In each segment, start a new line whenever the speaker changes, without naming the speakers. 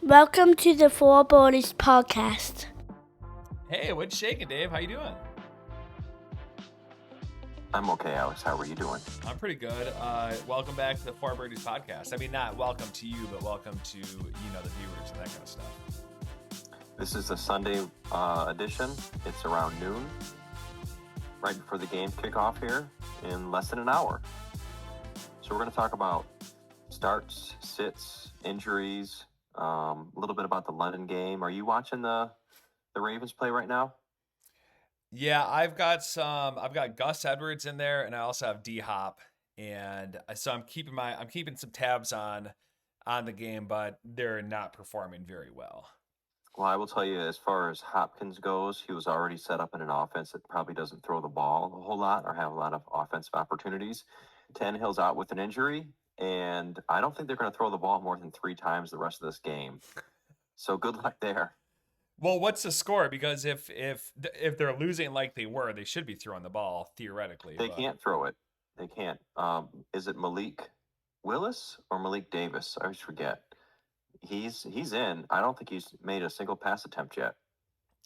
Welcome to the Fore Birdies podcast.
Hey, what's shaking, Dave? How you doing?
I'm okay, Alex. How are you doing?
I'm pretty good. Welcome back to the Fore Birdies podcast. I mean, not welcome to you, but welcome to the viewers and that kind of stuff.
This is the Sunday edition. It's around noon, right before the game kickoff here in less than an hour. So we're going to talk about starts, sits, injuries, a little bit about the London game. Are you watching the Ravens play right now?
Yeah, I've got Gus Edwards in there, and I also have D Hop, and so I'm keeping some tabs on the game, but they're not performing very well.
Well, I will tell you, as far as Hopkins goes, he was already set up in an offense that probably doesn't throw the ball a whole lot or have a lot of offensive opportunities. Tannehill's out with an injury, and I don't think they're going to throw the ball more than 3 times the rest of this game. So good luck there.
Well, what's the score? Because if they're losing like they were, they should be throwing the ball theoretically.
They can't throw it. They can't. Is it Malik Willis or Malik Davis? I always forget. He's in. I don't think he's made a single pass attempt yet.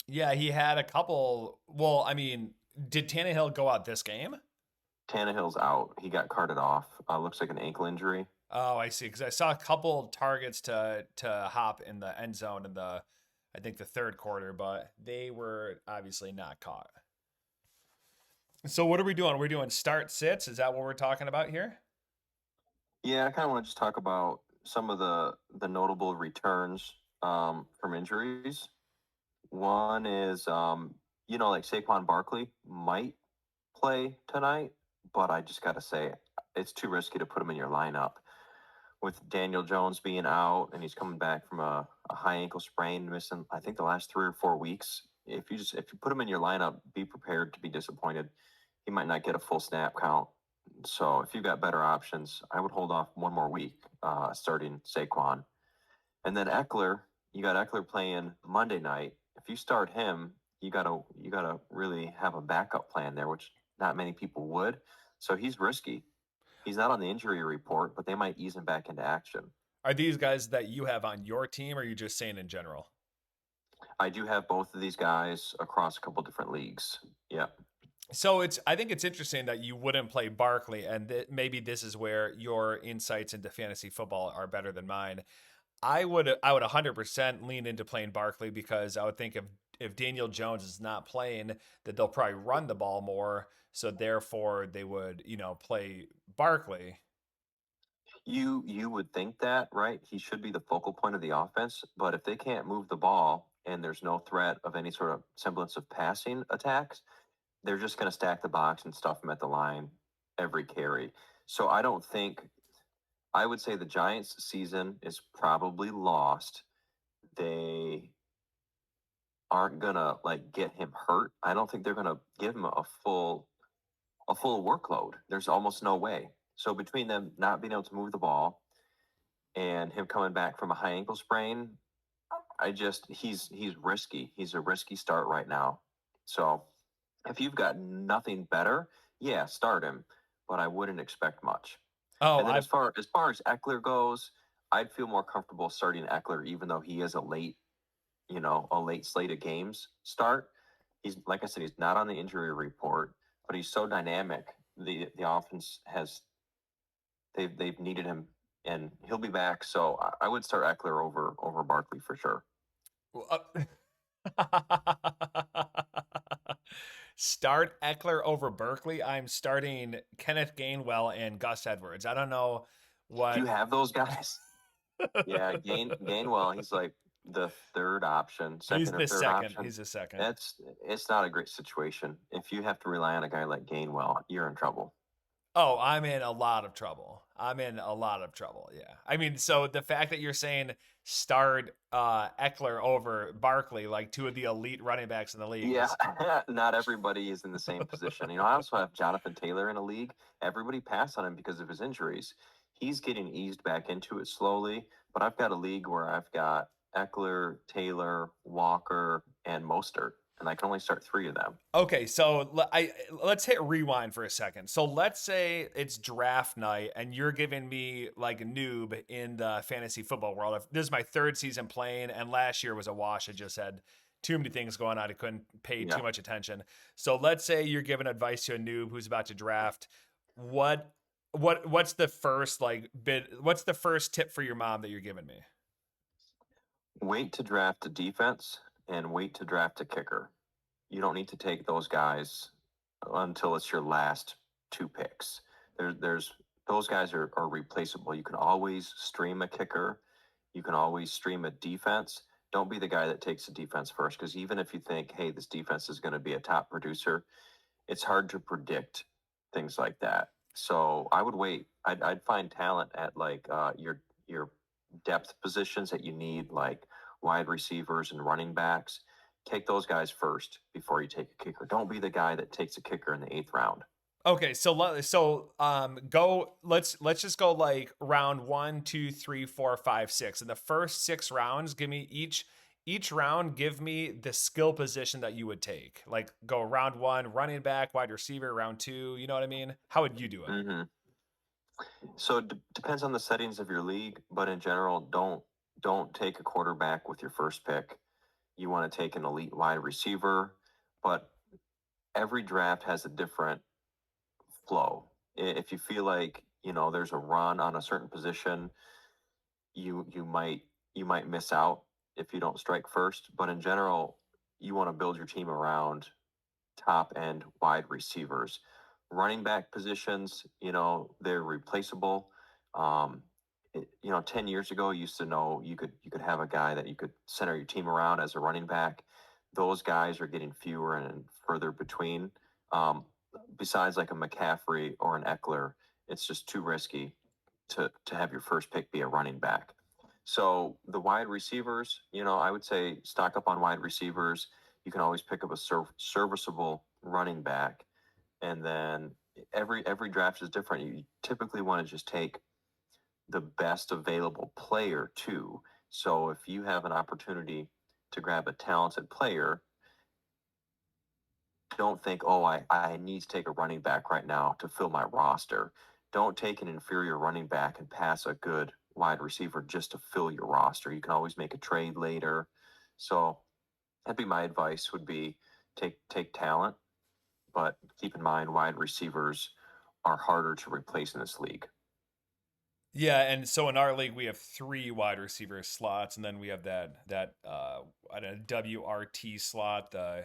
Yeah, he had a couple. Well, I mean, did Tannehill go out this game?
Tannehill's out. He got carted off. Looks like an ankle injury.
Oh, I see. Because I saw a couple targets to Hop in the end zone in I think the third quarter, but they were obviously not caught. So what are we doing? We're doing start sits. Is that what we're talking about here?
Yeah, I kind of want to just talk about some of the notable returns from injuries. One is, like Saquon Barkley might play tonight, but I just got to say it's too risky to put him in your lineup. With Daniel Jones being out and he's coming back from a high ankle sprain, missing I think the last 3 or 4 weeks. If you put him in your lineup, be prepared to be disappointed. He might not get a full snap count. So if you've got better options, I would hold off one more week starting Saquon. And then Eckler, you got Eckler playing Monday night. If you start him, you gotta really have a backup plan there, which not many people would. So he's risky. He's not on the injury report, but they might ease him back into action.
Are these guys that you have on your team, or are you just saying in general?
I do have both of these guys across a couple different leagues. Yeah.
So I think it's interesting that you wouldn't play Barkley, and maybe this is where your insights into fantasy football are better than mine. I would 100% lean into playing Barkley because I would think if Daniel Jones is not playing, that they'll probably run the ball more. So therefore, they would play Barkley.
You would think that, right? He should be the focal point of the offense, but if they can't move the ball and there's no threat of any sort of semblance of passing attacks, they're just going to stack the box and stuff him at the line every carry. So I would say the Giants' season is probably lost. They aren't gonna get him hurt. I don't think they're gonna give him a full workload. There's almost no way. So between them not being able to move the ball and him coming back from a high ankle sprain, he's risky. He's a risky start right now. So if you've got nothing better, yeah, start him, but I wouldn't expect much.
Oh,
and then as far as Eckler goes, I'd feel more comfortable starting Eckler, even though he is a late slate of games start. He's, like I said, he's not on the injury report, but he's so dynamic. The offense they've needed him, and he'll be back. So I would start Eckler over Barkley for sure.
Start Eckler over Barkley. I'm starting Kenneth Gainwell and Gus Edwards. I don't know what.
Do you have those guys? Yeah, Gainwell. He's like the third option.
He's the second. He's the second.
It's not a great situation. If you have to rely on a guy like Gainwell, you're in trouble.
Oh, I'm in a lot of trouble. Yeah. I mean, so the fact that you're saying start Eckler over Barkley, like 2 of the elite running backs in the league.
Yeah, not everybody is in the same position. I also have Jonathan Taylor in a league. Everybody passed on him because of his injuries. He's getting eased back into it slowly, but I've got a league where I've got Eckler, Taylor, Walker, and Mostert. and I can only start 3 of them.
Okay, so let's hit rewind for a second. So let's say it's draft night and you're giving me like a noob in the fantasy football world. This is my 3rd season playing, and last year was a wash. I just had too many things going on. I couldn't pay
Yeah.
too much attention. So let's say you're giving advice to a noob who's about to draft. What's the first what's the first tip for your mom that you're giving me?
Wait to draft a defense and wait to draft a kicker. You don't need to take those guys until it's your last 2 picks. There's those guys are replaceable. You can always stream a kicker. You can always stream a defense. Don't be the guy that takes the defense first, because even if you think, hey, this defense is going to be a top producer, it's hard to predict things like that. So I would wait. I'd find talent at like your depth positions that you need, like wide receivers and running backs. Take those guys first before you take a kicker. Don't be the guy that takes a kicker in the 8th round.
Okay, so go. Let's just go like round 1, 2, 3, 4, 5, 6. In the first 6 rounds, give me each round. Give me the skill position that you would take. Like go round 1, running back, wide receiver. Round 2, you know what I mean? How would you do it?
Mm-hmm. So it depends on the settings of your league, but in general, don't take a quarterback with your first pick. You want to take an elite wide receiver, but every draft has a different flow. If you feel like there's a run on a certain position, you might miss out if you don't strike first. But in general, you want to build your team around top end wide receivers. Running back positions, they're replaceable. 10 years ago, you used to know you could have a guy that you could center your team around as a running back. Those guys are getting fewer and further between. Besides like a McCaffrey or an Eckler, it's just too risky to have your first pick be a running back. So the wide receivers, I would say stock up on wide receivers. You can always pick up a serviceable running back, and then every draft is different. You typically want to just take the best available player too. So if you have an opportunity to grab a talented player, don't think, oh, I need to take a running back right now to fill my roster. Don't take an inferior running back and pass a good wide receiver just to fill your roster. You can always make a trade later. So that'd be my advice, would be take talent, but keep in mind wide receivers are harder to replace in this league.
Yeah, and so in our league we have 3 wide receiver slots, and then we have that I don't know, WRT slot, the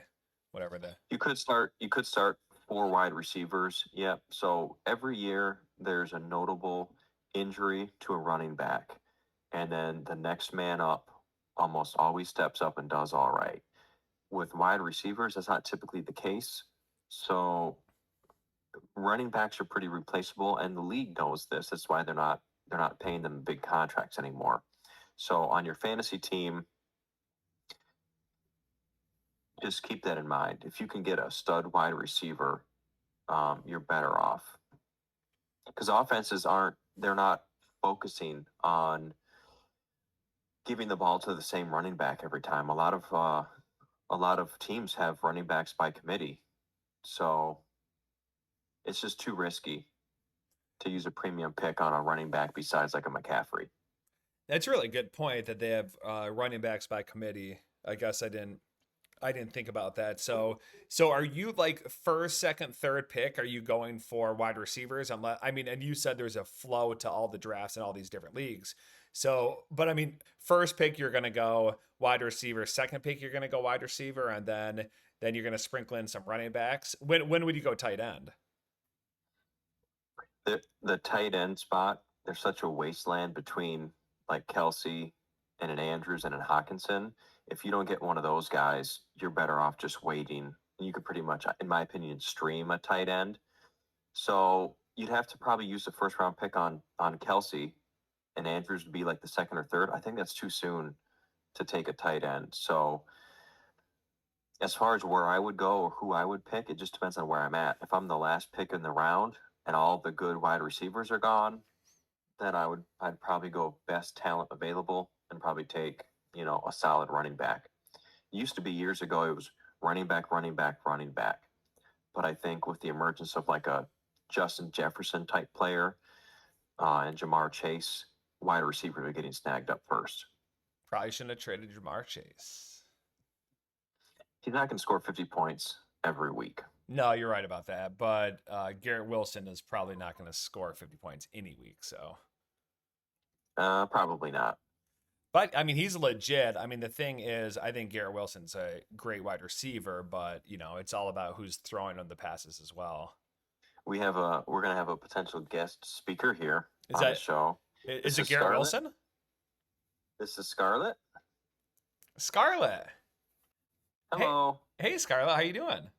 whatever the
You could start 4 wide receivers. Yep. So every year there's a notable injury to a running back, and then the next man up almost always steps up and does all right. With wide receivers, that's not typically the case. So running backs are pretty replaceable, and the league knows this. That's why they're not paying them big contracts anymore. So on your fantasy team, just keep that in mind. If you can get a stud wide receiver, you're better off, because offenses they're not focusing on giving the ball to the same running back every time. A lot of teams have running backs by committee, so it's just too risky to use a premium pick on a running back besides like a McCaffrey.
That's a really good point that they have running backs by committee. I guess I didn't think about that. So are you like first, second, third pick? Are you going for wide receivers? Unless I mean, and you said there's a flow to all the drafts in all these different leagues. So, but I mean, first pick you're gonna go wide receiver. Second pick you're gonna go wide receiver, and then you're gonna sprinkle in some running backs. When would you go tight end?
The tight end spot, there's such a wasteland between like Kelsey and an Andrews and an Hawkinson. If you don't get one of those guys, you're better off just waiting. You could pretty much, in my opinion, stream a tight end. So you'd have to probably use the first round pick on Kelsey, and Andrews would be like the second or third. I think that's too soon to take a tight end. So as far as where I would go or who I would pick, it just depends on where I'm at. If I'm the last pick in the round and all the good wide receivers are gone, then I'd probably go best talent available and probably take, a solid running back. It used to be years ago, it was running back, running back, running back. But I think with the emergence of like a Justin Jefferson type player and Jamar Chase, wide receivers are getting snagged up first.
Probably shouldn't have traded Jamar Chase.
He's not going to score 50 points every week.
No, you're right about that. But Garrett Wilson is probably not going to score 50 points any week. So
Probably not.
But I mean, he's legit. I mean, the thing is, I think Garrett Wilson's a great wide receiver, but you know, it's all about who's throwing on the passes as well.
We're gonna have a potential guest speaker here
Is
on
that
the show.
Is it Garrett Wilson?
This is Scarlett.
Scarlett.
Hello.
Hey, Scarlett, how you doing?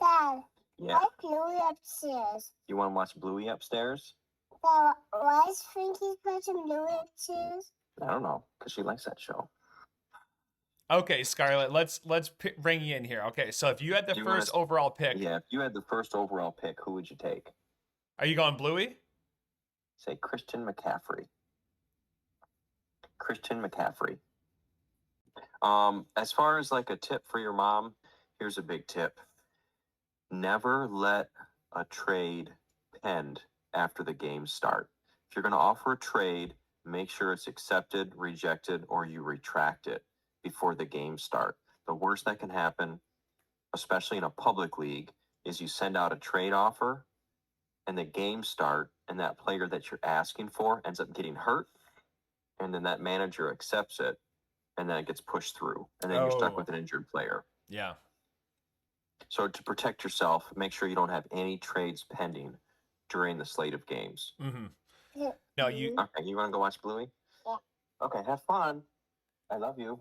Dad,
Yeah.
why Bluey upstairs?
You want to watch Bluey upstairs?
Dad, why is Frankie's watching Bluey upstairs?
I don't know, because she likes that show.
Okay, Scarlett, let's bring you in here. Okay, so if you had the first overall pick,
Yeah, if you had the first overall pick, who would you take?
are you going Bluey?
Say Christian McCaffrey. Christian McCaffrey. As far as like a tip for your mom, here's a big tip. Never let a trade end after the games start. If you're going to offer a trade, make sure it's accepted, rejected, or you retract it before the games start. The worst that can happen, especially in a public league, is you send out a trade offer and the games start and that player that you're asking for ends up getting hurt, and then that manager accepts it and then it gets pushed through, and then you're stuck with an injured player.
Yeah.
So to protect yourself, make sure you don't have any trades pending during the slate of games.
Mm-hmm. No, you.
Okay, you want to go watch Bluey?
Yeah.
Okay, have fun. I love you.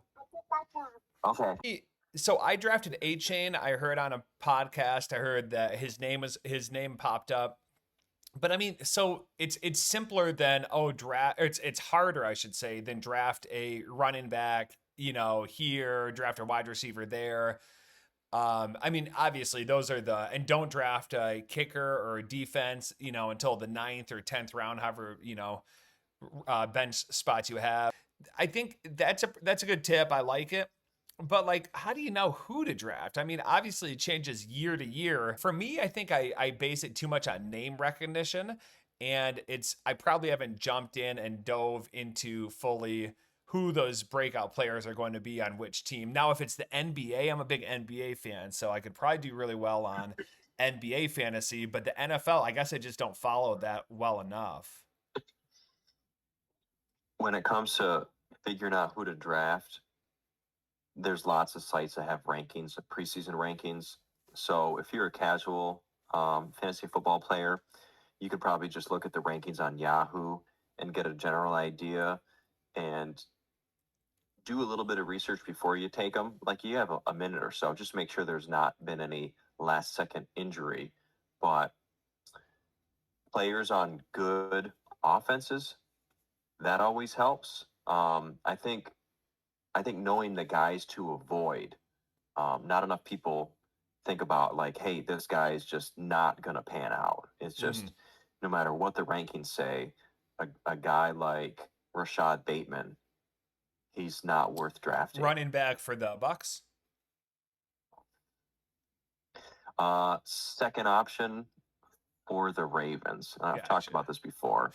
Okay.
So I drafted A-Chain. I heard on a podcast. I heard that his name popped up. But I mean, so it's simpler than draft. It's harder, I should say, than draft a running back. You know, here draft a wide receiver there. I mean, obviously those are and don't draft a kicker or a defense, you know, until the 9th or 10th round, however, you know, bench spots you have. I think that's a good tip. I like it. But like, how do you know who to draft? I mean, obviously it changes year to year. For me, I think I base it too much on name recognition, and I probably haven't jumped in and dove into fully who those breakout players are going to be on which team. Now, if it's the NBA, I'm a big NBA fan, so I could probably do really well on NBA fantasy, but the NFL, I guess I just don't follow that well enough.
When it comes to figuring out who to draft, there's lots of sites that have rankings, preseason rankings. So if you're a casual fantasy football player, you could probably just look at the rankings on Yahoo and get a general idea and do a little bit of research before you take them. Like, you have a minute or so. Just make sure there's not been any last second injury. But players on good offenses, that always helps. I think knowing the guys to avoid, not enough people think about like, hey, this guy is just not going to pan out. It's just, no matter what the rankings say, a guy like Rashad Bateman, he's not worth drafting.
Running back for the Bucks?
Second option for the Ravens. I've talked about this before.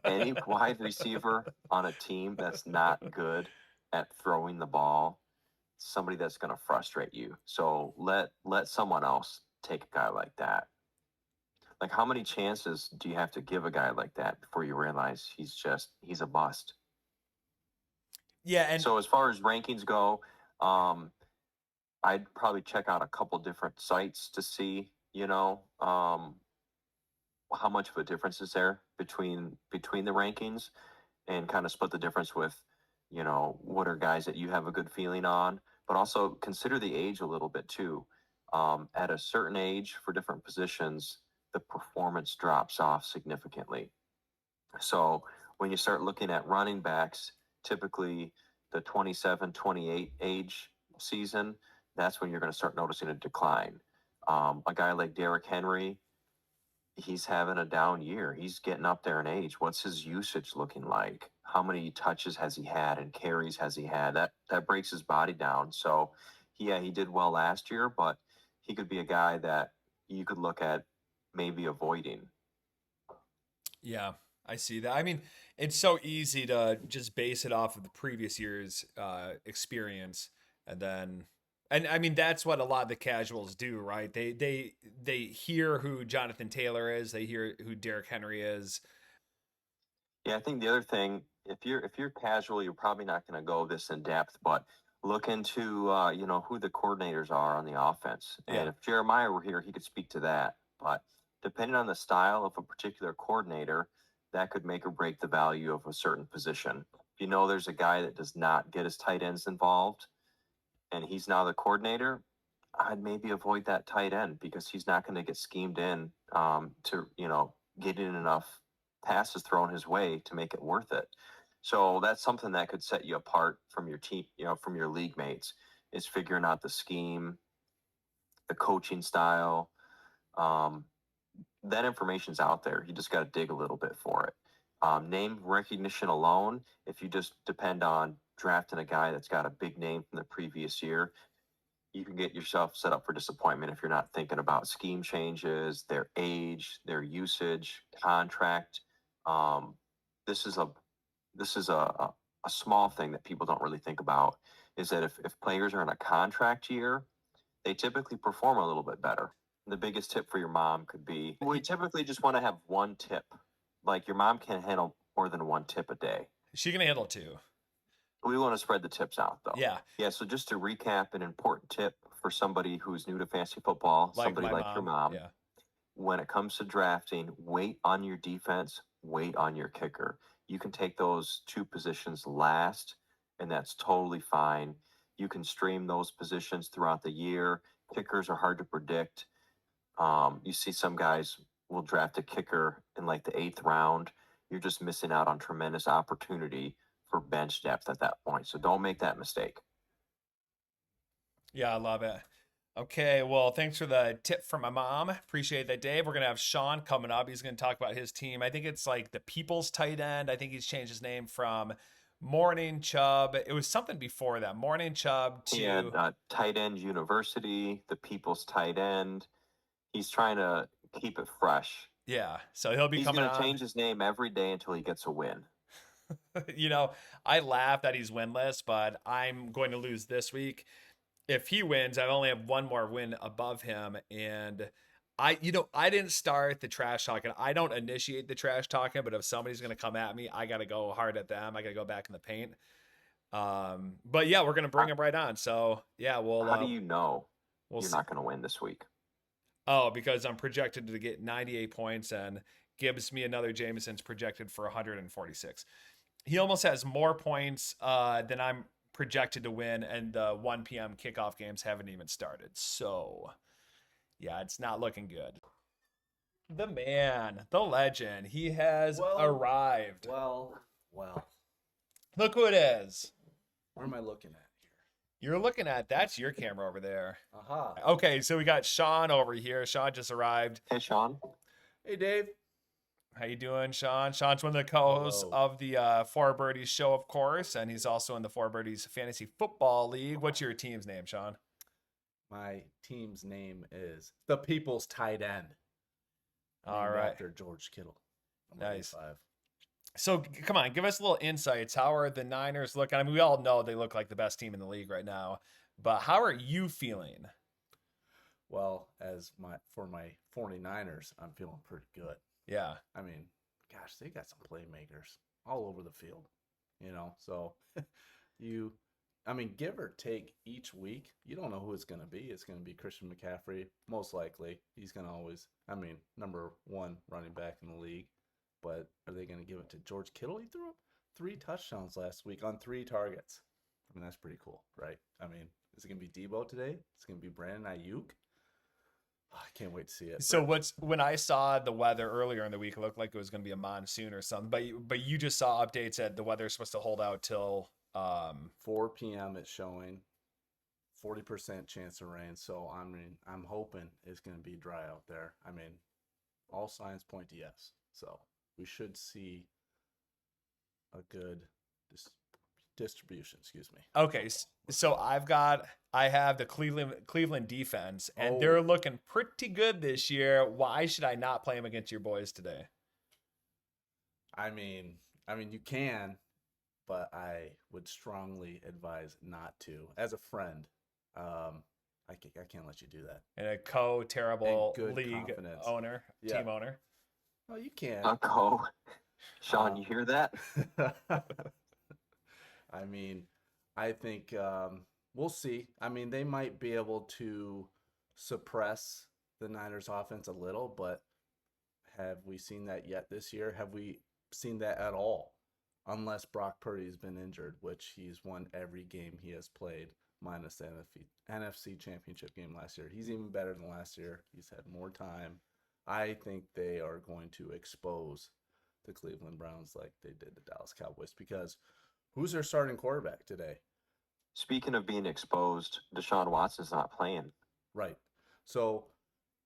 Any wide receiver on a team that's not good at throwing the ball, somebody that's going to frustrate you. So let someone else take a guy like that. Like, how many chances do you have to give a guy like that before you realize he's a bust?
Yeah. And
so as far as rankings go, I'd probably check out a couple different sites to see, how much of a difference is there between the rankings, and kind of split the difference with, what are guys that you have a good feeling on, but also consider the age a little bit too. At a certain age for different positions, the performance drops off significantly. So when you start looking at running backs, typically the 27, 28 age season, that's when you're going to start noticing a decline. A guy like Derrick Henry, he's having a down year. He's getting up there in age. What's his usage looking like? How many touches has he had and carries has he had? That breaks his body down. So he did well last year, but he could be a guy that you could look at maybe avoiding.
Yeah, I see that. I mean, it's so easy to just base it off of the previous year's experience, and then, and I mean that's what a lot of the casuals do, right? They hear who Jonathan Taylor is, they hear who Derrick Henry is.
Yeah, I think the other thing, if you're casual, you're probably not going to go this in depth, but look into who the coordinators are on the offense. And
Yeah.
if Jeremiah were here, he could speak to that. But depending on the style of a particular coordinator, that could make or break the value of a certain position. If you know there's a guy that does not get his tight ends involved, and he's now the coordinator, I'd maybe avoid that tight end because he's not going to get schemed in to get in enough passes thrown his way to make it worth it. So that's something that could set you apart from your team, from your league mates, is figuring out the scheme, the coaching style. That information's out there. You just got to dig a little bit for it. Name recognition alone, if you just depend on drafting a guy that's got a big name from the previous year, you can get yourself set up for disappointment if you're not thinking about scheme changes, their age, their usage, contract. Um, this is a small thing that people don't really think about, is that if players are in a contract year, they typically perform a little bit better. The biggest tip for your mom could be, we typically just want to have one tip. Like, your mom can't handle more than one tip a day.
She can handle 2.
We want to spread the tips out, though.
Yeah.
Yeah, so just to recap, an important tip for somebody who's new to fantasy football, somebody like your mom,
Yeah.
when it comes to drafting, wait on your defense, wait on your kicker. You can take those 2 positions last, and that's totally fine. You can stream those positions throughout the year. Kickers are hard to predict. You see some guys will draft a kicker in like the 8th round. You're just missing out on tremendous opportunity for bench depth at that point. So don't make that mistake.
Yeah, I love it. Okay, well, thanks for the tip from my mom. Appreciate that, Dave. We're going to have Sean coming up. He's going to talk about his team. I think it's like the People's Tight End. I think he's changed his name from Morning Chubb. It was something before that. Morning Chubb to...
He had Tight End University, the People's Tight End. He's trying to keep it fresh.
Yeah, so he'll be
He's
coming
going to
on.
change his name every day until he gets a win.
I laugh that he's winless, but I'm going to lose this week. If he wins, I only have one more win above him. And I didn't start the trash talking. I don't initiate the trash talking, but if somebody's going to come at me, I got to go hard at them. I got to go back in the paint. But yeah, we're going to bring him right on. So yeah,
how do you know you're
see.
not going to win this week?
Oh, because I'm projected to get 98 points, and Gibbs, me, another Jameson's projected for 146. He almost has more points than I'm projected to win, and the 1 p.m. kickoff games haven't even started. So, yeah, it's not looking good. The man, the legend, he has arrived.
Well.
Look who it is.
Where am I looking at here?
You're looking at, that's your camera over there.
Aha.
Okay, so we got Sean over here. Sean just arrived.
Hey, Sean.
Hey, Dave.
How you doing, Sean? Sean's one of the co-hosts of the Fore Birdies show, of course, and he's also in the Fore Birdies Fantasy Football League. What's your team's name, Sean?
My team's name is the People's Tight End.
All right.
After George Kittle.
Nice. 5. So, come on, give us a little insights. How are the Niners looking? I mean, we all know they look like the best team in the league right now, but how are you feeling?
Well, for my 49ers, I'm feeling pretty good.
Yeah.
I mean, gosh, they got some playmakers all over the field, so give or take each week, you don't know who it's going to be. It's going to be Christian McCaffrey, most likely. He's going to always, number 1 running back in the league. But are they going to give it to George Kittle? He threw up 3 touchdowns last week on 3 targets. That's pretty cool, right? Is it going to be Debo today? Is it going to be Brandon Ayuk? Oh, I can't wait to see it.
So when I saw the weather earlier in the week, it looked like it was going to be a monsoon or something. But you just saw updates that the weather's supposed to hold out till
4 p.m. It's showing 40% chance of rain. So I'm hoping it's going to be dry out there. All signs point to yes. So we should see a good distribution. Excuse me.
Okay, so I have the Cleveland defense, and they're
Oh.
looking pretty good this year. Why should I not play them against your boys today?
I mean, you can, but I would strongly advise not to. As a friend, I can't let you do that.
And a terrible
And good
league
confidence.
owner,
Yeah.
team owner.
Oh, you can.
Sean, you hear that?
I mean, I think we'll see. I mean, they might be able to suppress the Niners offense a little, but have we seen that yet this year? Have we seen that at all? Unless Brock Purdy's been injured, which he's won every game he has played, minus the NFC Championship game last year. He's even better than last year. He's had more time. I think they are going to expose the Cleveland Browns like they did the Dallas Cowboys, because who's their starting quarterback today?
Speaking of being exposed, Deshaun Watson's not playing.
Right. So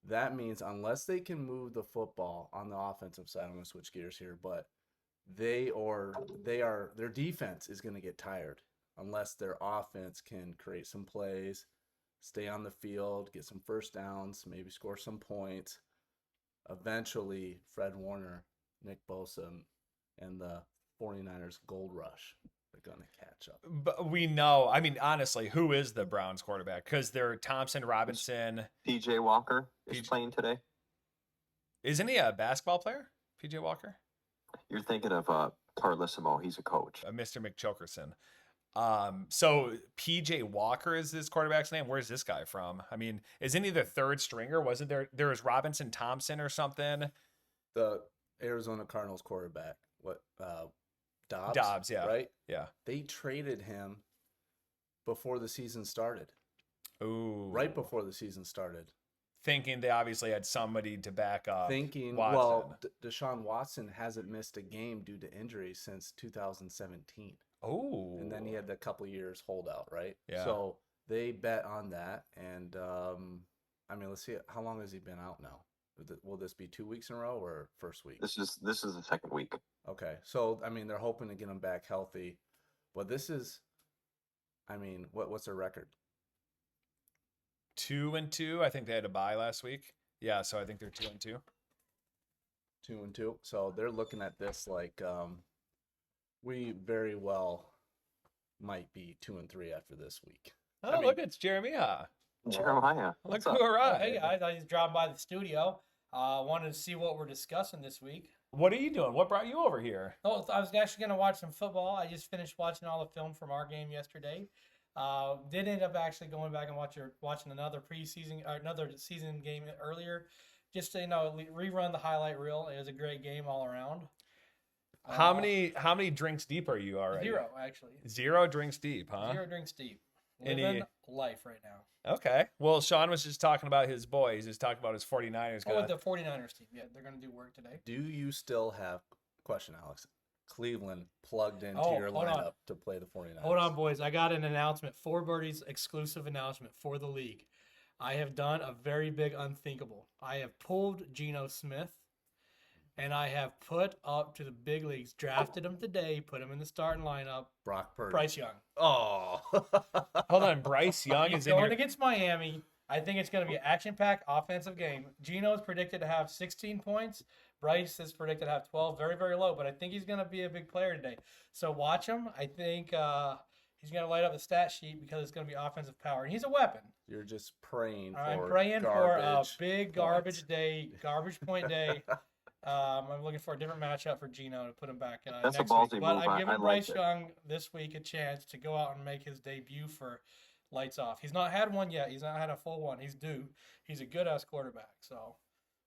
that means unless they can move the football on the offensive side, I'm going to switch gears here, but their defense is going to get tired unless their offense can create some plays, stay on the field, get some first downs, maybe score some points. Eventually, Fred Warner, Nick Bosa, and the 49ers gold rush are going to catch up.
But we know, I mean, honestly, who is the Browns quarterback? Because they're Thompson, Robinson.
PJ Walker is playing today.
Isn't he a basketball player, PJ Walker?
You're thinking of Carlissimo. He's a coach.
Mr. McChokerson. So PJ Walker is this quarterback's name. Where's this guy from? I mean, isn't he the third stringer? Wasn't there was Robinson Thompson or something?
The Arizona Cardinals quarterback, Dobbs?
Dobbs, yeah.
Right?
Yeah.
They traded him before the season started.
Ooh.
Right before the season started.
Thinking they obviously had somebody to back up.
Thinking,
Watson.
well, Deshaun Watson hasn't missed a game due to injury since 2017.
Oh.
And then he had the couple years holdout, right?
Yeah.
So they bet on that. And, I mean, let's see. How long has he been out now? Will this be 2 weeks in a row or first week?
This is the second week.
Okay. So, I mean, they're hoping to get him back healthy. But this is, I mean, what's their record?
2-2. I think they had a bye last week. Yeah, so I think they're 2-2.
2-2. So they're looking at this like we very well might be 2-3 after this week.
Oh, look, it's Jeremiah.
Jeremiah.
Look
What's
who
up?
arrived.
Hey guys, I just dropped by the studio. Wanted to see what we're discussing this week.
What are you doing? What brought you over here?
Oh, I was actually going to watch some football. I just finished watching all the film from our game yesterday. Did end up actually going back and watching another season game earlier, just to rerun the highlight reel. It was a great game all around.
How many drinks deep are you already?
0 actually.
0 drinks deep, huh?
0 drinks deep.
Any-
Living life right now.
Okay. Well, Sean was just talking about his boys. He's talking about his 49ers.
Oh, with the 49ers team. Yeah, they're going to do work today.
Do you still have, question, Alex, Cleveland plugged into
Oh,
your
hold on.
lineup to play the 49ers?
Hold on, boys. I got an announcement. For Birdies exclusive announcement for the league. I have done a very big unthinkable. I have pulled Geno Smith, and I have put up to the big leagues, drafted him today, put him in the starting lineup.
Brock Purdy.
Bryce Young.
Oh.
Hold on, Bryce Young
He's
is in
going
your...
against Miami. I think it's going to be an action-packed offensive game. Geno is predicted to have 16 points. Bryce is predicted to have 12, very, very low. But I think he's going to be a big player today. So watch him. I think he's going to light up the stat sheet because it's going to be offensive power. And he's a weapon.
You're just praying
I'm
for
praying for a
garbage
big
points.
garbage day, garbage point day. I'm looking for a different matchup for Geno to put him back
That's a
next
ballsy
week. But
move.
I'm
I
giving
like
Bryce
it.
Young this week a chance to go out and make his debut for lights off. He's not had one yet. He's not had a full one. He's due. He's a good-ass quarterback. So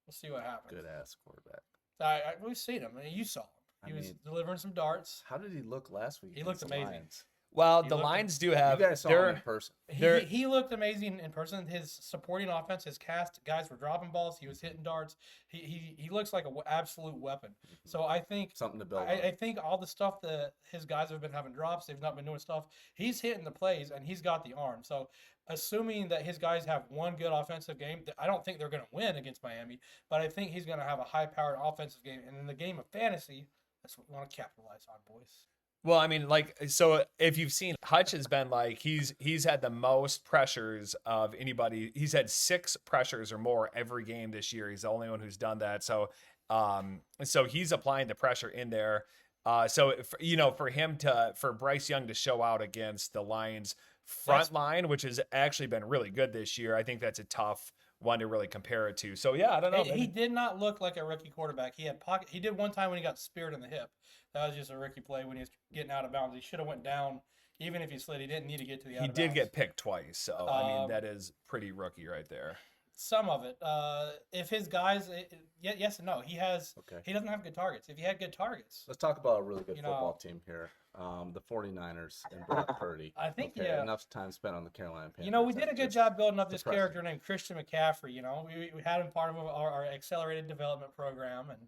we'll see what happens.
Good-ass quarterback.
We've seen him. I mean, you saw him. He was
mean,
delivering some darts.
How did he look last week?
He
against
looked
the
amazing.
Lions?
Well,
He
the
looked-
Lions do have...
You guys saw him in person.
He looked amazing in person. His supporting offense, his cast guys were dropping balls. He was hitting darts. He looks like an absolute weapon. So I think
Something to build on.
I think all the stuff that his guys have been having drops, they've not been doing stuff. He's hitting the plays and he's got the arm. So assuming that his guys have one good offensive game, I don't think they're going to win against Miami, but I think he's going to have a high-powered offensive game. And in the game of fantasy, that's what we want to capitalize on, boys.
Well, I mean, like, so if you've seen, Hutch has been like he's had the most pressures of anybody. He's had 6 pressures or more every game this year. He's the only one who's done that. So he's applying the pressure in there. For Bryce Young to show out against the Lions front line, which has actually been really good this year, I think that's a tough one to really compare it to. So yeah, I don't know.
He did not look like a rookie quarterback. He had pocket. He did one time when he got speared in the hip. That was just a rookie play when he was getting out of bounds. He should have went down. Even if he slid, he didn't need to get to the out
He
of
did
bounds.
get picked twice, so I mean that is pretty rookie right there.
Some of it. If his guys, yes and no. He doesn't have good targets. If he had good targets,
Let's talk about a really good football team here. The 49ers and Brock Purdy.
I think
enough time spent on the Carolina Panthers.
we did a good job building up this
depressing.
character named Christian McCaffrey. We had him part of our accelerated development program, and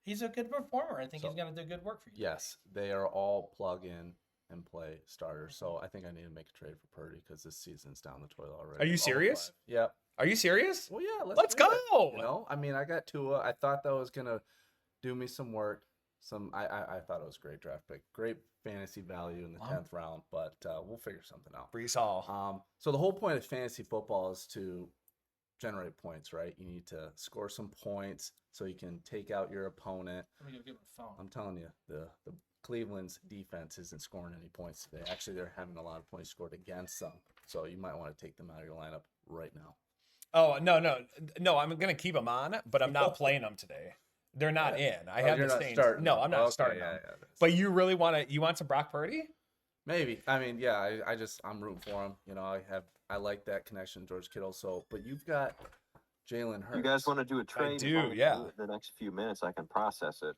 he's a good performer. I think he's going to do good work for you.
Yes, they are all plug in and play starters. So I think I need to make a trade for Purdy because this season's down the toilet already.
Are you serious?
Yeah.
Are you serious?
Well, yeah.
Let's
do
go.
it. I mean, I got Tua. I thought that was gonna do me some work. I thought it was a great draft pick, great fantasy value in the 10th round. But we'll figure something out.
Brees Hall.
So the whole point of fantasy football is to generate points, right? You need to score some points so you can take out your opponent.
Let me go get my phone.
I'm telling you, the Cleveland's defense isn't scoring any points today. Actually, they're having a lot of points scored against them. So you might want to take them out of your lineup right now.
Oh, no. I'm going to keep them on, but I'm not playing them today. They're not in. I have the Saints. No, I'm not starting them. But you really you want some Brock Purdy?
Maybe. I mean, yeah, I'm rooting for him. I like that connection, George Kittle. So, but you've got Jalen Hurts.
You guys want to do a trade?
I do, yeah.
The next few minutes, I can process it.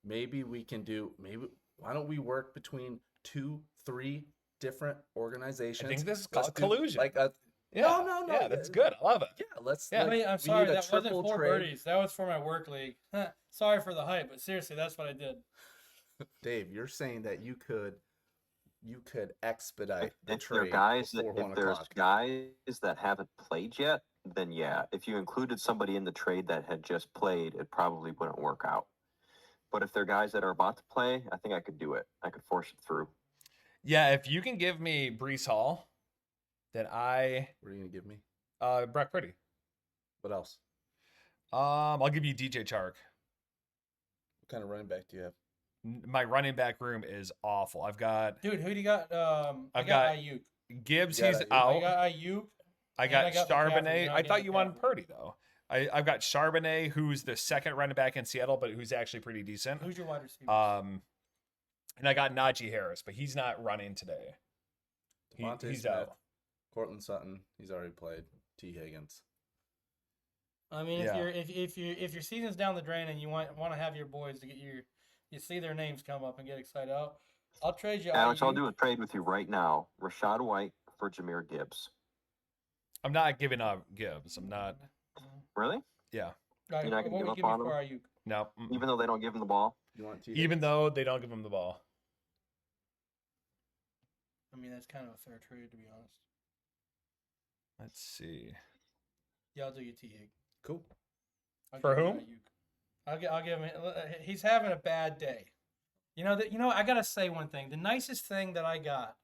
Maybe why don't we work between 2-3 different organizations?
I think this is called collusion.
No.
Yeah, that's good. I love it.
Yeah, let's.
Yeah.
I'm sorry, that wasn't
triple
for
trade.
Birdies. That was for my work league. Sorry for the hype, but seriously, that's what I did.
Dave, you're saying that you could expedite the
If
trade
if there's guys that haven't played yet, then yeah. If you included somebody in the trade that had just played, it probably wouldn't work out. But if they're guys that are about to play, I think I could do it. I could force it through.
Yeah, if you can give me Brees Hall, then
What are you gonna give me?
Brock Purdy.
What else?
I'll give you DJ Chark.
What kind of running back do you have?
My running back room is awful. I've got
Dude, who do you got?
I've got
Ayuk.
Gibbs.
You got
He's
Ayuk.
out.
I got Ayuk.
I got
and I got
Charbonnet.
McCaffrey.
I thought you wanted
McCaffrey.
Purdy though. I've got Charbonnet, who's the second running back in Seattle, but who's actually pretty decent.
Who's your wide receiver?
And I got Najee Harris, but he's not running today.
Devontae
He's
Smith,
out.
Cortland Sutton, he's already played. T. Higgins.
I mean,
Yeah.
if your season's down the drain and you want to have your boys to get you see their names come up and get excited, I'll trade you.
Alex, I'll
Ayuk.
do a trade with you right now. Rashad White for Jahmyr Gibbs.
I'm not giving up Gibbs. I'm not.
Really?
Yeah.
All right,
You're not
what
gonna
would
give
you
up
give me
on
for
him?
Ayuk?
No.
Even though they don't give him the ball?
You want T.
Even
Higgins?
though they don't give him the ball.
I mean, that's kind of a fair trade, to be honest.
Let's see.
Yeah, I'll do you T. Hig.
Cool.
I'll
For
give you
whom?
Ayuk. I'll give him. He's having a bad day. I gotta say one thing. The nicest thing that I got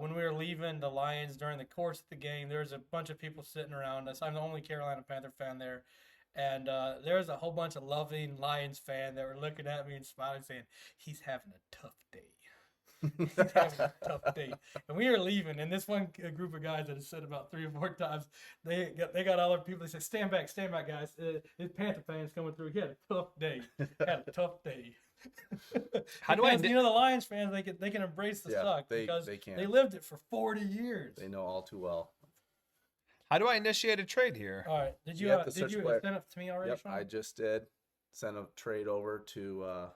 when we were leaving the Lions during the course of the game, there was a bunch of people sitting around us. I'm the only Carolina Panther fan there. And there was a whole bunch of loving Lions fans that were looking at me and smiling, saying, "He's having a tough day. He's having a tough day." And we were leaving, and this one group of guys that had said about 3 or 4 times, they got all the people. They said, stand back, guys. His Panther fans coming through. He had a tough day.
How do I
Because, the Lions fans, they can embrace the suck because
they can.
they lived it for 40 years.
They know all too well.
How do I initiate a trade here?
All right. Did you
You have to search player.
send it to me already,
Yep,
Sean?
I just did. Sent a trade over to
All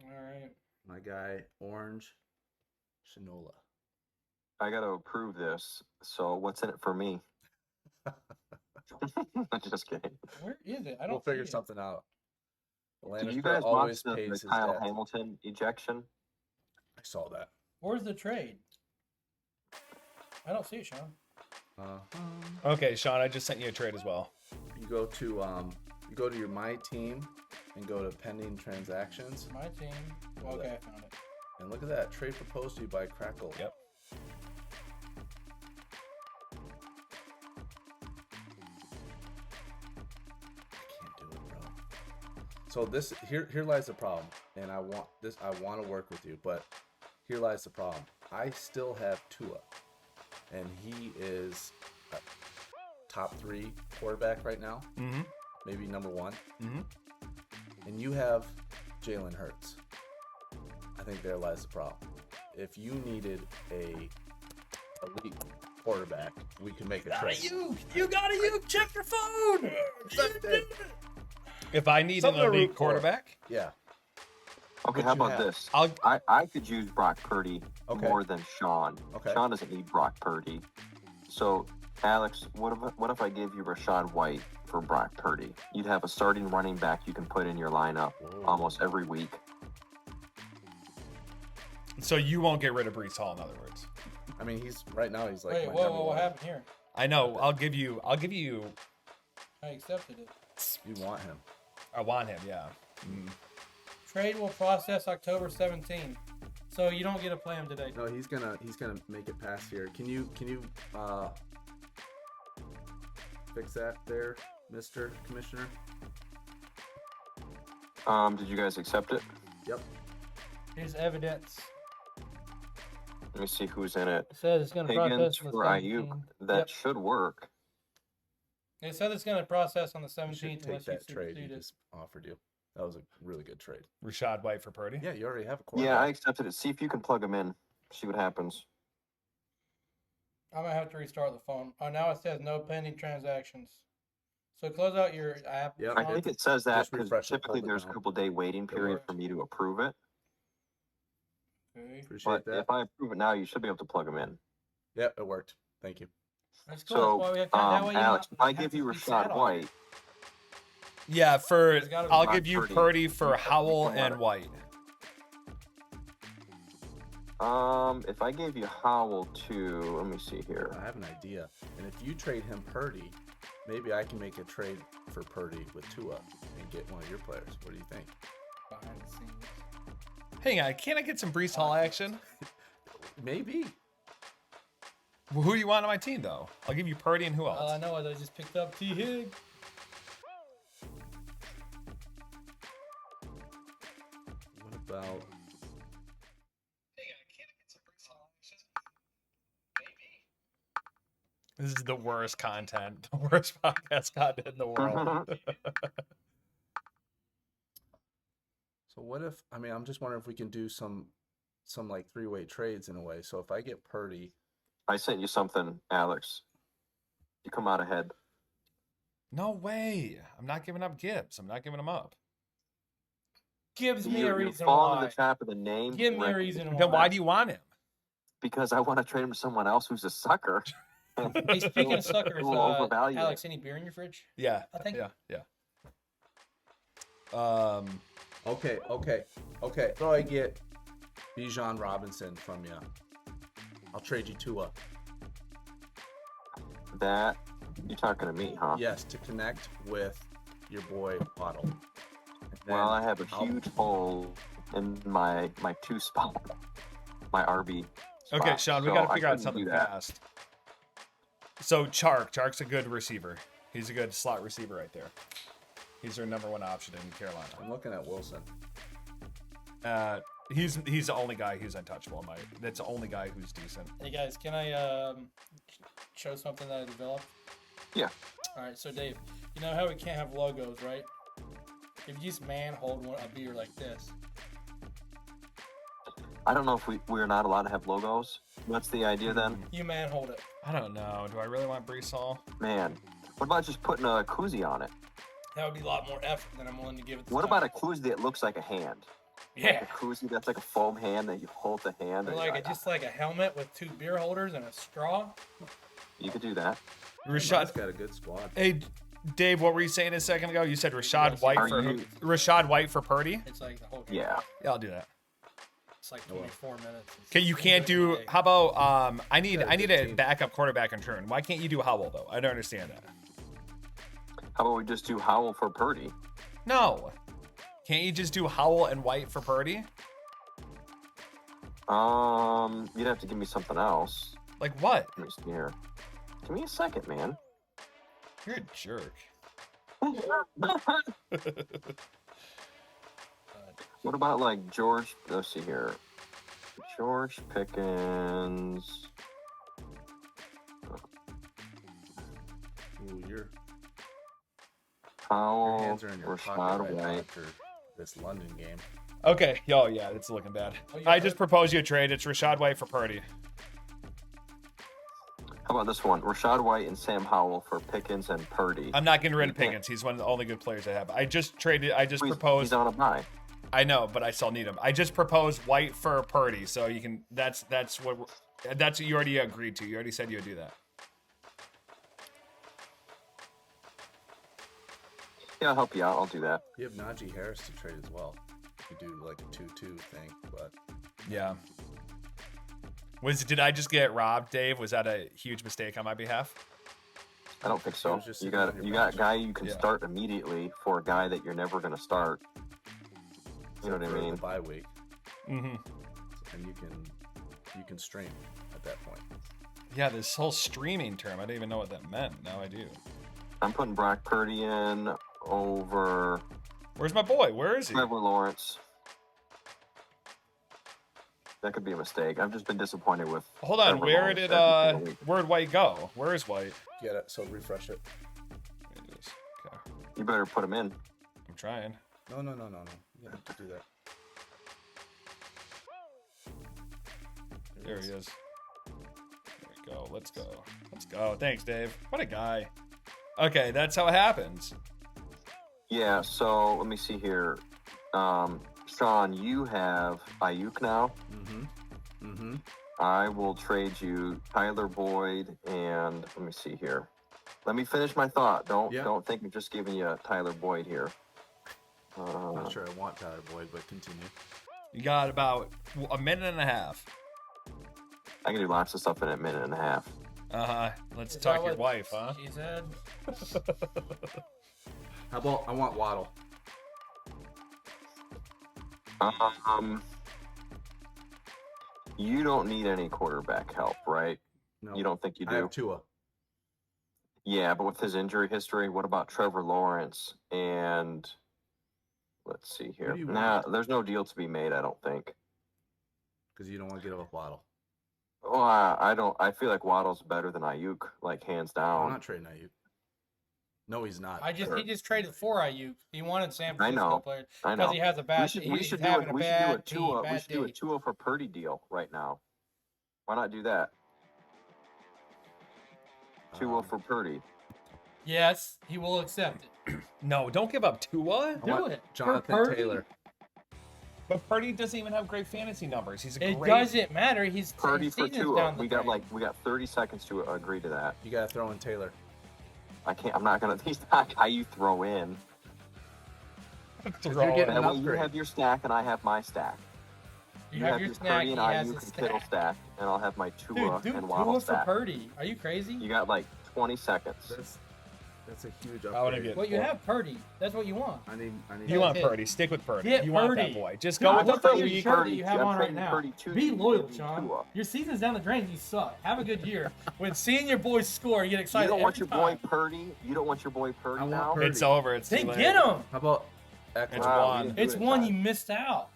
right.
my guy Orange Shinola.
I got to approve this. So what's in it for me? Just kidding.
Where is it? I don't
We'll figure
see it.
something out.
Did you
Lannister
guys
always
watch
pays
the
his
Kyle
debts.
Hamilton ejection?
I saw that.
Where's the trade? I don't see it, Sean.
Okay, Sean, I just sent you a trade as well.
You go to your My Team and go to pending transactions.
My team. Well, okay, I found it.
And look at that. Trade proposed to you by Crackle.
Yep.
I can't do it, bro. So this here lies the problem. And I want to work with you, but here lies the problem. I still have Tua. And he is a top 3 quarterback right now.
Mm-hmm.
Maybe number 1.
Mm-hmm.
And you have Jalen Hurts. I think there lies the problem. If you needed a elite quarterback, we could make a trade.
You gotta check your phone.
If I need
Something
an
to root
elite
for.
quarterback,
Yeah.
Okay,
What
how
you
about
have?
this?
I'll
I could use Brock Purdy
Okay.
more than Sean.
Okay.
Sean doesn't need Brock Purdy. So, Alex, what if I gave you Rashad White for Brock Purdy? You'd have a starting running back you can put in your lineup
Whoa.
almost every week.
so you won't get rid of Brees Hall, in other words.
I mean, he's right now. He's like
Wait,
my
whoa,
number
what
one.
happened here?
I know. I'll give you.
I accepted it.
You want him?
I want him. Yeah. Mm.
Trade will process October 17. So you don't get to play him today.
No, he's gonna make it past here. Can you fix that there, Mr. Commissioner?
Did you guys accept it?
Yep.
Here's evidence.
Let me see who's in it.
It says it's going to
Higgins
process on the
for
17th.
Ayuk. That
Yep.
should work.
It said it's going to process on the
You should
17th
take
unless you
that trade he
supersede it.
just offered you. That was a really good trade.
Rashad White for Purdy.
Yeah, you already have a
Yeah, I
quarterback.
accepted it. See if you can plug him in. See what happens.
I might have to restart the phone. Oh, now it says no pending transactions. So close out your app.
Yep.
I
Sean.
think it says that
Just
because
refresh it,
typically
hold it
there's a
down.
couple day waiting period
works.
for me to approve it.
Okay.
Appreciate
But
that.
if I approve it now, you should be able to plug him in.
Yep, it worked. Thank you.
That's cool.
So,
That's why we have that way you
Alex,
don't
if I
have
give
to
you
be sad
Rashad
all
White,
Yeah. For
It's gotta be
I'll
Brock
give you
Purdy.
Purdy for
You can-
Howell
you can let
and
it.
White.
if I gave you Howell too, let me see here.
I have an idea. And if you trade him Purdy, maybe I can make a trade for Purdy with Tua and get one of your players. What do you think?
behind the scenes.
Hang on. Can't I get some Brees Hall action?
Maybe.
Well, who do you want on my team, though? I'll give you Purdy and who
All I
else?
know is I just picked up Theeeennn.
What about
This is the worst content, the worst podcast content in the world.
so what if I'm just wondering if we can do some like 3-way trades in a way. So if I get Purdy,
I sent you something, Alex. You come out ahead.
No way. I'm not giving up Gibbs. I'm not giving him up.
Gives me a
You
reason
fall to
why.
the top of the name.
Give me a
ranking.
reason why.
Then why do you want him?
Because I want to trade him to someone else who's a sucker.
Hey, speaking of suckers,
Who will overvalue
Alex,
it.
any beer in your fridge?
Yeah.
I think-
Yeah.
okay. So I get Bijan Robinson from you. I'll trade you Tua.
That you're talking to me, huh?
Yes, to connect with your boy Waddle. And
Well,
then
I have a
I'll-
huge hole in my 2 spot, my RB.
Okay,
spot,
Sean, we
so
got to
I
figure out
couldn't
something
do that.
fast. So Chark's a good receiver. He's a good slot receiver right there. He's their number 1 option in Carolina.
I'm looking at Wilson.
He's the only guy who's untouchable. That's the only guy who's decent.
Hey guys, can I show something that I developed?
Yeah.
All right, so Dave, you know how we can't have logos, right? If you just hold a beer like this,
I don't know if we're not allowed to have logos. What's the idea then?
you hold it.
I don't know. Do I really want Brees Hall?
Man, what about just putting a koozie on it?
That would be a lot more effort than I'm willing to give it.
What about a koozie that looks like a hand?
Yeah,
Like a koozie that's like a foam hand that you hold the hand.
or
and
like
you're
just like a helmet with 2 beer holders and a straw.
you could do that.
Rashad's
Rashad.
got a good squad.
Hey, Dave, what were you saying a second ago? You said Rashad White
Are
for
you-
Rashad White for Purdy.
It's like the whole game.
Yeah.
Yeah, I'll do that.
It's like 24 minutes.
Okay, you can't do. How about I need a
15.
backup quarterback in turn. Why can't you do Howell though? I don't understand that.
How about we just do Howell for Purdy?
No, can't you just do Howell and White for Purdy?
You'd have to give me something else.
Like what?
Let me see here. Give me a second, man.
You're a jerk.
What about like George? Let's see here. George Pickens.
Ooh, your
Powell.
hands are in your pocket
Rashad
right now
White.
after this London game.
Okay. Oh, yeah, it's looking bad.
Oh,
I just proposed you a trade. It's Rashad White for Purdy.
How about this one? Rashad White and Sam Howell for Pickens and Purdy.
I'm not getting rid
You
of
can't-
Pickens. He's one of the only good players I have. I just
He's
proposed.
on a bye.
I know, but I still need him. I just proposed White for Purdy, so you can. That's what you already agreed to. You already said you would do that.
Yeah, I'll help you out. I'll do that.
You have Najee Harris to trade as well. You do like a 2-2 thing, but
Yeah. Did I just get robbed, Dave? Was that a huge mistake on my behalf?
I don't think
It
so.
was just
You
sitting on
got
your
you got a
bench.
guy you can
Yeah.
start immediately for a guy that you're never going to start. You know what I
for
mean?
the bye week,
Mm-hmm.
and you can stream at that point.
Yeah, this whole streaming term, I didn't even know what that meant. Now I do.
I'm putting Brock Purdy in over
Where's my boy? Where is he?
Trevor Lawrence. That could be a mistake. I've just been disappointed with.
Hold on,
Trevor
where
Lawrence
did
every single week.
where'd White go? Where is White?
Get it? So refresh it.
There it is. Okay,
You better put him in.
I'm trying.
No. You have to do that.
There he is. There we go. Let's go. Let's go. Thanks, Dave. What a guy. Okay, that's how it happens.
Yeah. So let me see here. Sean, you have Ayuk now. I will trade you Tyler Boyd and let me see here. Let me finish my thought. Don't think I'm just giving you Tyler Boyd here.
Not sure I want Tyler Boyd, but continue.
You got about a minute and a half.
I can do lots of stuff in a minute and a half.
Uh-huh. Let's
Is
talk
that
your
what
wife, huh?
She said.
How about I want Waddle?
You don't need any quarterback help, right?
No,
You don't think you
I
do?
have Tua.
Yeah, but with his injury history, what about Trevor Lawrence? And let's see here.
do you
Nah,
want?
there's no deal to be made, I don't think.
Because you don't want to get up Waddle.
Oh, I don't. I feel like Waddle's better than Ayuk, like hands
I'm
down.
not trading Ayuk. No, he's not.
He just traded for Ayuk. He wanted San
I
Francisco
know.
players
I
because
know.
he has a bad.
We
he's
should
having a
do a
bad
Tua.
team,
We should do a
day.
Tua for Purdy deal right now. Why not do that? Tua for Purdy.
Yes, he will accept it.
No, don't give up Tua.
I want
Do it. For
Jonathan
Purdy?
Taylor.
But Purdy doesn't even have great fantasy numbers. He's a
It
great.
doesn't matter. He's
Purdy
his
for
season's
Tua.
down the
We got
drain.
30 seconds to agree to that.
You got to throw in Taylor.
I can't. I'm not gonna. He's not a guy you throw in.
Throw
you're
it.
getting
That
an
way you
upgrade.
have your stack and I have my stack.
You have your snack.
Purdy
He
and
has
Ayuk
his
and Kittle
stack.
stack, and I'll have my Tua
Dude,
and Waddle
Tua for
stack.
Purdy. Are you crazy?
You got like 20 seconds.
That's a huge
I wanna
upgrade.
get-
Well, you have Purdy. That's what you want.
I need.
You want
Hit.
Purdy? Stick with Purdy.
Get
You want that
Purdy.
boy? Just
Dude,
go with
look
the
at your
Purdy.
shirt that you have
I'm
on right
trading
now.
Purdy to
Be
you,
loyal,
give me
Sean.
Tua.
Your season's down the drain. You suck. Have a good year. When seeing your boys score, you get
You
excited.
don't want
every
your boy
time.
Purdy. You don't want your boy Purdy
I want
now.
Purdy.
It's over. It's too
Then
late.
get him.
How about
It's
Eckler?
Wow,
one.
we didn't do
It's
it
one
time.
you missed out.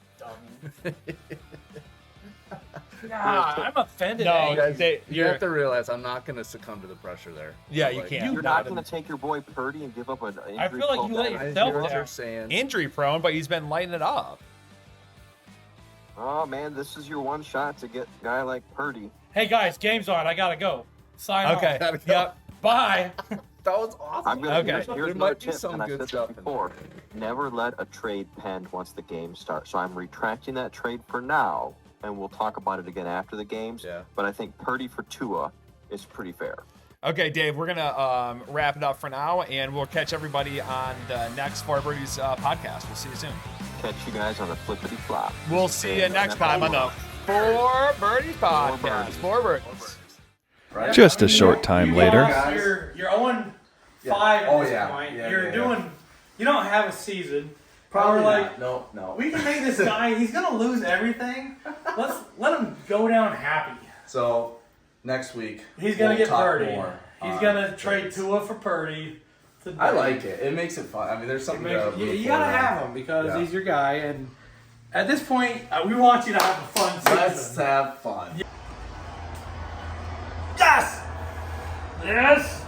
God, I'm offended.
No,
at you.
Guys,
They-
you
you're-
have to realize I'm not going to succumb to the pressure there.
Yeah,
Like,
you can't.
You're
You're
not
not
going to take your boy Purdy and give up an injury.
I feel like you let
I
yourself
hear what
down.
you're saying.
injury prone, but he's been lighting it up.
Oh man, this is your one shot to get a guy like Purdy.
Hey guys, game's on. I gotta go. Sign
Okay.
off.
Gotta go.
Yep.
Bye.
That was awesome.
I'm gonna,
Okay.
Here's
There
another
might be
tip,
some
and I
good
said
stuff
this
in
before. Never let a trade pend once the game starts. So I'm retracting that trade for now, and we'll talk about it again after the games.
Yeah.
But I think Purdy for Tua is pretty fair.
Okay, Dave, we're gonna wrap it up for now, and we'll catch everybody on the next Fore Birdies podcast. We'll see you soon.
Catch you guys on the flippity flop.
We'll see you next time on the Fore Birdies podcast.
Birdies.
Fore Birdies.
Just a short time later.
You're 0-5 at
Oh,
this
yeah.
point.
Yeah,
You're
yeah,
doing. You don't have a season. Probably
like, no.
we can make this guy. He's gonna lose everything. Let's let him go down happy.
So next week
He's gonna get
talk
Birdie.
more
He's
on
gonna trade
trades.
Tua for Birdie.
I like it. It makes it fun. I mean, there's something to
You gotta have him because
Yeah.
he's your guy, and at this point, we want you to have a fun season.
Let's have fun.
Yes! This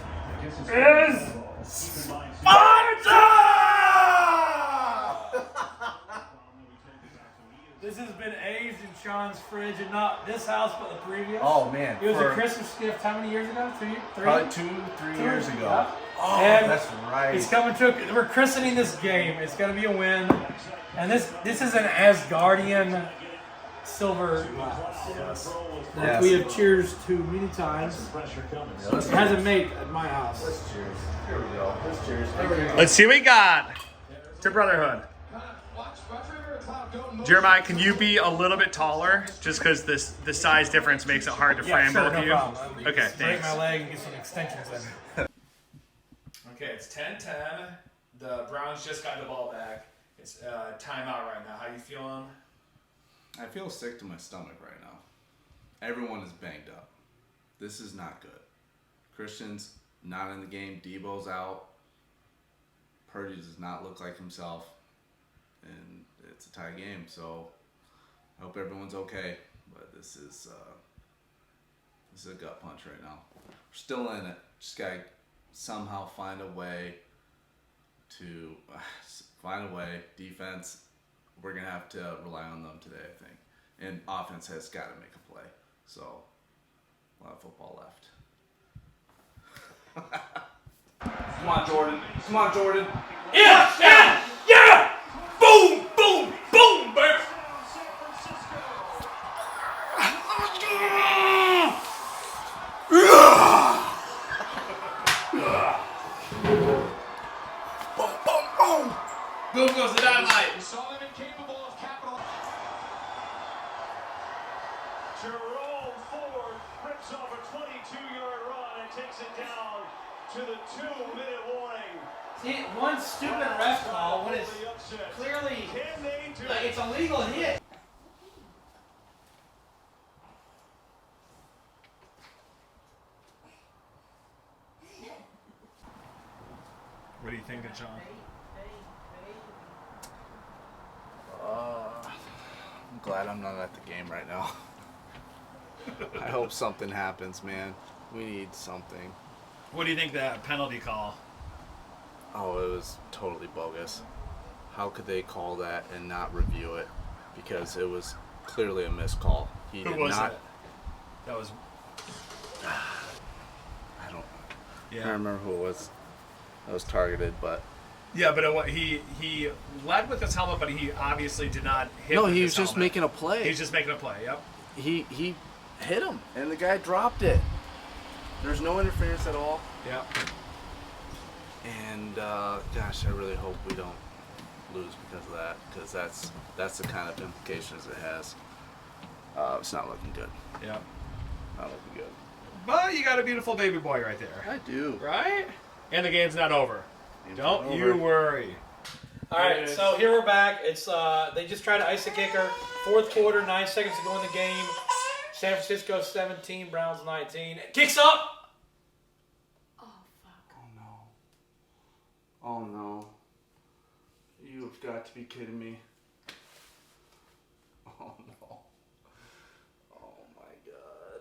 is Sparta! This has been aged in Sean's fridge, and not this house, but the previous.
Oh man,
It was a Christmas gift how many years ago? 3?
Probably 2-3 years ago.
Yeah.
Oh,
And
that's right.
It's coming to. We're christening this game. It's going to be a win, and this is an Asgardian silver glass that we have cheers to many times. It hasn't made at my house.
Let's cheers. Here we go. Let's cheers.
Let's see what we got to brotherhood. Jeremiah, can you be a little bit taller? Just because the size difference makes it hard to frame
sure,
both
no
of you.
problem.
Okay,
Break
thanks.
my leg and get some extensions in.
Okay, it's 10-10. The Browns just got the ball back. It's timeout right now. How you feeling?
I feel sick to my stomach right now. Everyone is banged up. This is not good. Christian's not in the game. Debo's out. Purdy does not look like himself. And it's a tie game, so I hope everyone's okay. But this is a gut punch right now. We're still in it. Just gotta somehow find a way to defense. We're gonna have to rely on them today, I think. And offense has got to make a play. So a lot of football left. Come on, Jordan. Come on, Jordan.
Yeah! Yeah! Yeah! Boom! Boom! Boom! Baby!
Boom goes the dynamite.
Jerome Fore rips off a 22-yard run and takes it down to the 2-minute warning.
See, one stupid ref call when it's
The upset.
clearly
Can they do
like
it?
it's a legal hit.
What are you thinking, Sean?
I'm glad I'm not at the game right now. I hope something happens, man. We need something.
What do you think that penalty call?
Oh, it was totally bogus. How could they call that and not review it? Because it was clearly a missed call. He
Who
did
was
not.
it? That was.
I don't. I
Yeah.
don't remember who it was. That was targeted, but
Yeah, but he led with his helmet, but he obviously did not hit.
no,
with
he
his
was just
helmet.
making a play.
He's just making a play. Yep.
He hit him, and the guy dropped it. There's no interference at all.
Yep.
And gosh, I really hope we don't lose because of that, because that's the kind of implications it has. It's not looking good.
Yep.
Not looking good.
But you got a beautiful baby boy right there.
I do.
Right? And the game's not over.
Game's
Don't
not
you
over.
worry.
All right, so here we're back. It's they just tried to ice the kicker. Fourth quarter, 9 seconds to go in the game. San Francisco 17, Browns 19. Kicks up.
Oh no. Oh no. You've got to be kidding me. Oh no. Oh my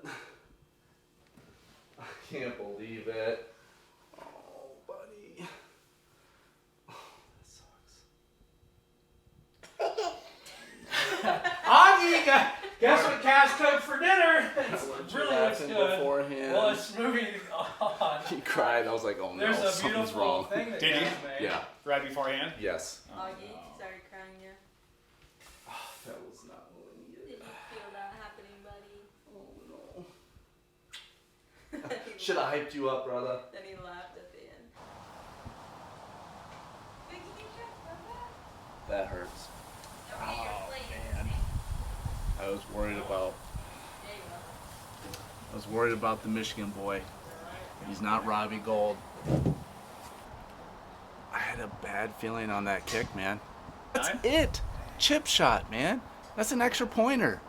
god. I can't believe it. Oh, buddy. Oh, that sucks.
Augie, guess what Cass cooked for dinner? It really looks
Laughing
good.
beforehand.
Well, it's moving on.
He cried. I was like, oh no,
There's a
something's
beautiful
wrong.
thing that
Did
Cass
you?
made.
Yeah.
Right beforehand?
Yes.
Augie started crying, yeah.
That was not willing
Did you feel that happening, buddy?
Oh no. Should have hyped you up, brother.
Then he laughed at the end. Wait, can you check that?
That hurts.
Don't eat your plate.
man.
I was worried about.
There you go.
I was worried about the Michigan boy. He's not Robbie Gold. I had a bad feeling on that kick, man. That's it. Chip shot, man. That's an extra pointer.